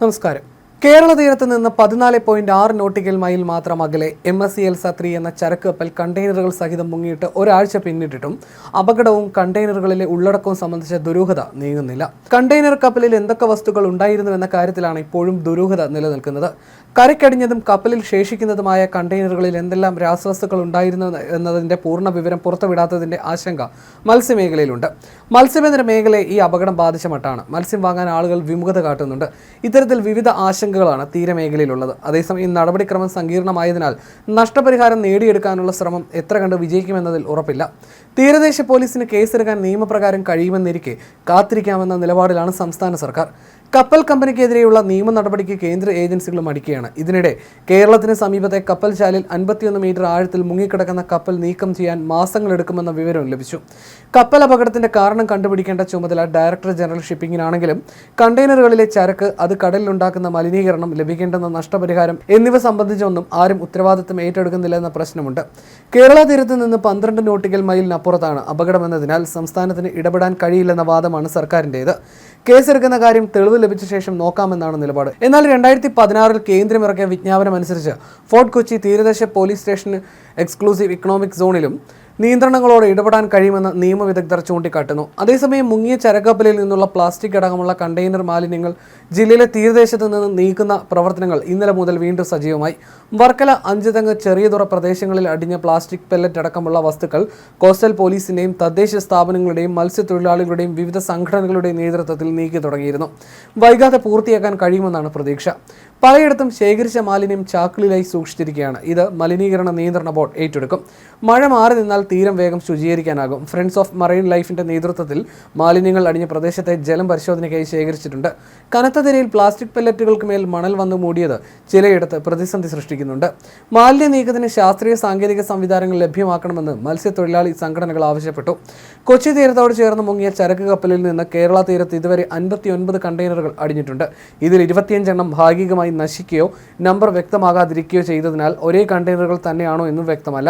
നമസ്കാരം. കേരള തീരത്ത് നിന്ന് 14.6 നോട്ടിക്കൽ മൈൽ മാത്രം അകലെ MSC എൽസ 3 എന്ന ചരക്ക് കപ്പൽ കണ്ടെയ്നറുകൾ സഹിതം മുങ്ങിയിട്ട് ഒരാഴ്ച പിന്നിട്ടിട്ടും അപകടവും കണ്ടെയ്നറുകളിലെ ഉള്ളടക്കവും സംബന്ധിച്ച ദുരൂഹത നീങ്ങുന്നില്ല. കണ്ടെയ്നർ കപ്പലിൽ എന്തൊക്കെ വസ്തുക്കൾ ഉണ്ടായിരുന്നുവെന്ന കാര്യത്തിലാണ് ഇപ്പോഴും ദുരൂഹത നിലനിൽക്കുന്നത്. കരക്കടിഞ്ഞതും കപ്പലിൽ ശേഷിക്കുന്നതുമായ കണ്ടെയ്നറുകളിൽ എന്തെല്ലാം രാസവസ്തുക്കൾ ഉണ്ടായിരുന്നു എന്നതിന്റെ പൂർണ്ണ വിവരം പുറത്തുവിടാത്തതിന്റെ ആശങ്ക മത്സ്യമേഖലയിലുണ്ട്. മത്സ്യബന്ധന മേഖലയെ ഈ അപകടം ബാധിച്ച മട്ടാണ്. മത്സ്യം വാങ്ങാൻ ആളുകൾ വിമുഖത കാട്ടുന്നുണ്ട്. ഇത്തരത്തിൽ വിവിധ ആശങ്കകളാണ് തീരമേഖലയിലുള്ളത്. അതേസമയം നടപടിക്രമം സങ്കീർണമായതിനാൽ നഷ്ടപരിഹാരം നേടിയെടുക്കാനുള്ള ശ്രമം എത്ര കണ്ട് വിജയിക്കുമെന്നതിൽ ഉറപ്പില്ല. തീരദേശ പോലീസിന് കേസെടുക്കാൻ നിയമപ്രകാരം കഴിയുമെന്നിരിക്കെ കാത്തിരിക്കാമെന്ന നിലപാടിലാണ് സംസ്ഥാന സർക്കാർ. കപ്പൽ കമ്പനിക്കെതിരെയുള്ള നിയമ നടപടിക്ക് കേന്ദ്ര ഏജൻസികളും മടിക്കുകയാണ്. ഇതിനിടെ കേരളത്തിന് സമീപത്തെ കപ്പൽശാലയിൽ 51 മീറ്റർ ആഴത്തിൽ മുങ്ങിക്കിടക്കുന്ന കപ്പൽ നീക്കം ചെയ്യാൻ മാസങ്ങളെടുക്കുമെന്ന വിവരവും ലഭിച്ചു. കപ്പൽ അപകടത്തിന്റെ കാരണം കണ്ടുപിടിക്കേണ്ട ചുമതല ഡയറക്ടർ ജനറൽ ഷിപ്പിംഗിനാണെങ്കിലും കണ്ടെയ്നറുകളിലെ ചരക്ക്, അത് കടലിലുണ്ടാക്കുന്ന മലിനീകരണം, ലഭിക്കേണ്ടുന്ന നഷ്ടപരിഹാരം എന്നിവ സംബന്ധിച്ചൊന്നും ആരും ഉത്തരവാദിത്തം ഏറ്റെടുക്കുന്നില്ലെന്ന പ്രശ്നമുണ്ട്. കേരള തീരത്ത് നിന്ന് 12 നോട്ടിക്കൽ മൈലിനപ്പുറത്താണ് അപകടമെന്നതിനാൽ സംസ്ഥാനത്തിന് ഇടപെടാൻ കഴിയില്ലെന്ന വാദമാണ് സർക്കാരിൻ്റേത്. കേസെടുക്കുന്ന കാര്യം തെളിവ് ലഭിച്ച ശേഷം നോക്കാമെന്നാണ് നിലപാട്. എന്നാൽ 2016 കേന്ദ്രം ഇറക്കിയ വിജ്ഞാപനം അനുസരിച്ച് ഫോർട്ട് കൊച്ചി തീരദേശ പോലീസ് സ്റ്റേഷന് എക്സ്ക്ലൂസീവ് ഇക്കണോമിക് സോണിലും നിയന്ത്രണങ്ങളോടെ ഇടപെടാൻ കഴിയുമെന്ന് നിയമവിദഗ്ധർ ചൂണ്ടിക്കാട്ടുന്നു. അതേസമയം മുങ്ങിയ ചരക്കപ്പലിൽ നിന്നുള്ള പ്ലാസ്റ്റിക് അടക്കമുള്ള കണ്ടെയ്നർ മാലിന്യങ്ങൾ ജില്ലയിലെ തീരദേശത്ത് നിന്ന് നീക്കുന്ന പ്രവർത്തനങ്ങൾ ഇന്നലെ മുതൽ വീണ്ടും സജീവമായി. വർക്കല, അഞ്ചുതെങ്ങ്, ചെറിയതുറ പ്രദേശങ്ങളിൽ അടിഞ്ഞ പ്ലാസ്റ്റിക് പെല്ലറ്റ് അടക്കമുള്ള വസ്തുക്കൾ കോസ്റ്റൽ പോലീസിന്റെയും തദ്ദേശ സ്ഥാപനങ്ങളുടെയും മത്സ്യത്തൊഴിലാളികളുടെയും വിവിധ സംഘടനകളുടെയും നേതൃത്വത്തിൽ നീക്കി തുടങ്ങിയിരുന്നു. വൈകാതെ പൂർത്തിയാക്കാൻ കഴിയുമെന്നാണ് പ്രതീക്ഷ. പലയിടത്തും ശേഖരിച്ച മാലിന്യം ചാക്കുകളിലായി സൂക്ഷിച്ചിരിക്കുകയാണ്. ഇത് മലിനീകരണ നിയന്ത്രണ ബോർഡ് ഏറ്റെടുക്കും. മഴ മാറി നിന്നാൽ തീരം വേഗം ശുചീകരിക്കാനാകും. ഫ്രണ്ട്സ് ഓഫ് മറൈൻ ലൈഫിന്റെ നേതൃത്വത്തിൽ മാലിന്യങ്ങൾ അടിഞ്ഞ പ്രദേശത്തെ ജലം പരിശോധനയ്ക്കായി ശേഖരിച്ചിട്ടുണ്ട്. കനത്ത തിരയിൽ പ്ലാസ്റ്റിക് പെല്ലറ്റുകൾക്ക് മേൽ മണൽ വന്നു മൂടിയത് ചിലയിടത്ത് പ്രതിസന്ധി സൃഷ്ടിക്കുന്നുണ്ട്. മാലിന്യ നീക്കത്തിന് ശാസ്ത്രീയ സാങ്കേതിക സംവിധാനങ്ങൾ ലഭ്യമാക്കണമെന്ന് മത്സ്യത്തൊഴിലാളി സംഘടനകൾ ആവശ്യപ്പെട്ടു. കൊച്ചി തീരത്തോട് ചേർന്ന് മുങ്ങിയ ചരക്ക് കപ്പലിൽ നിന്ന് കേരള തീരത്ത് ഇതുവരെ 59 കണ്ടെയ്നറുകൾ അടിഞ്ഞിട്ടുണ്ട്. ഇതിൽ 25 എണ്ണം ഭാഗികമായി നശിക്കുകയോ നമ്പർ വ്യക്തമാകാതിരിക്കുകയോ ചെയ്തതിനാൽ ഒരേ കണ്ടെയ്നറുകൾ തന്നെയാണോ എന്നും വ്യക്തമല്ല.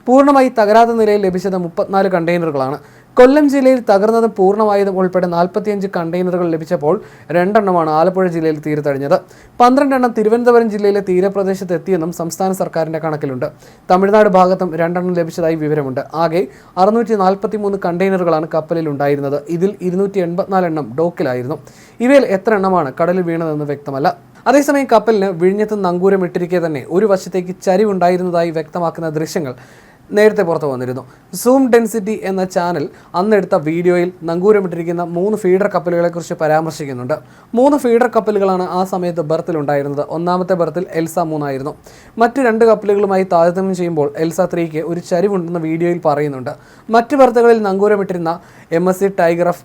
പൂർണ്ണമായി തകരാത്ത നിലയിൽ ലഭിച്ചത് 34 കണ്ടെയ്നറുകളാണ്. കൊല്ലം ജില്ലയിൽ തകർന്നതും പൂർണ്ണമായതും ഉൾപ്പെടെ 45 കണ്ടെയ്നറുകൾ ലഭിച്ചപ്പോൾ 2 എണ്ണമാണ് ആലപ്പുഴ ജില്ലയിൽ തീരത്തടിഞ്ഞത്. 12 എണ്ണം തിരുവനന്തപുരം ജില്ലയിലെ തീരപ്രദേശത്ത് എത്തിയെന്നും സംസ്ഥാന സർക്കാരിന്റെ കണക്കിലുണ്ട്. തമിഴ്നാട് ഭാഗത്തും 2 എണ്ണം ലഭിച്ചതായി വിവരമുണ്ട്. ആകെ 643 കണ്ടെയ്നറുകളാണ് കപ്പലിൽ ഉണ്ടായിരുന്നത്. ഇതിൽ 284 എണ്ണം ഡോക്കിലായിരുന്നു. ഇവയിൽ എത്ര എണ്ണമാണ് കടലിൽ വീണതെന്ന് വ്യക്തമല്ല. അതേസമയം കപ്പലിന് വിഴിഞ്ഞത്ത് നങ്കൂരം ഇട്ടിരിക്കെ തന്നെ ഒരു വശത്തേക്ക് ചരിവുണ്ടായിരുന്നതായി വ്യക്തമാക്കുന്ന ദൃശ്യങ്ങൾ നേരത്തെ പുറത്തു വന്നിരുന്നു. സൂം ഡെൻസിറ്റി എന്ന ചാനൽ അന്നെടുത്ത വീഡിയോയിൽ നങ്കൂരമിട്ടിരിക്കുന്ന 3 ഫീഡർ കപ്പലുകളെക്കുറിച്ച് പരാമർശിക്കുന്നുണ്ട്. 3 ഫീഡർ കപ്പലുകളാണ് ആ സമയത്ത് ബർത്തിലുണ്ടായിരുന്നത്. ഒന്നാമത്തെ ബർത്തിൽ എൽസ 3 ആയിരുന്നു. മറ്റ് 2 കപ്പലുകളുമായി താരതമ്യം ചെയ്യുമ്പോൾ എൽസ 3ക്ക് ഒരു ചരിവുണ്ടെന്ന് വീഡിയോയിൽ പറയുന്നുണ്ട്. മറ്റ് ബർത്തുകളിൽ നങ്കൂരമിട്ടിരുന്ന MSC tiger F,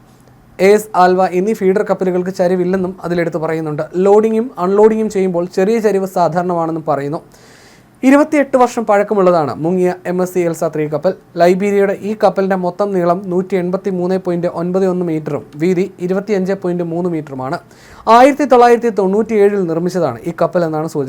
AS Alva എന്നീ ഫീഡർ കപ്പലുകൾക്ക് ചരിവില്ലെന്നും അതിലെടുത്ത് പറയുന്നുണ്ട്. ലോഡിങ്ങും അൺലോഡിങ്ങും ചെയ്യുമ്പോൾ ചെറിയ ചരിവ് സാധാരണമാണെന്നും പറയുന്നു. 28 വർഷം പഴക്കമുള്ളതാണ് മുങ്ങിയ MSC എൽസ 3 കപ്പൽ. ലൈബീരിയയുടെ ഈ കപ്പലിന്റെ മൊത്തം നീളം 183.91 മീറ്ററും വീതി 25.3 മീറ്ററുമാണ്. 1997 നിർമ്മിച്ചതാണ് ഈ കപ്പൽ എന്നാണ് സൂചന.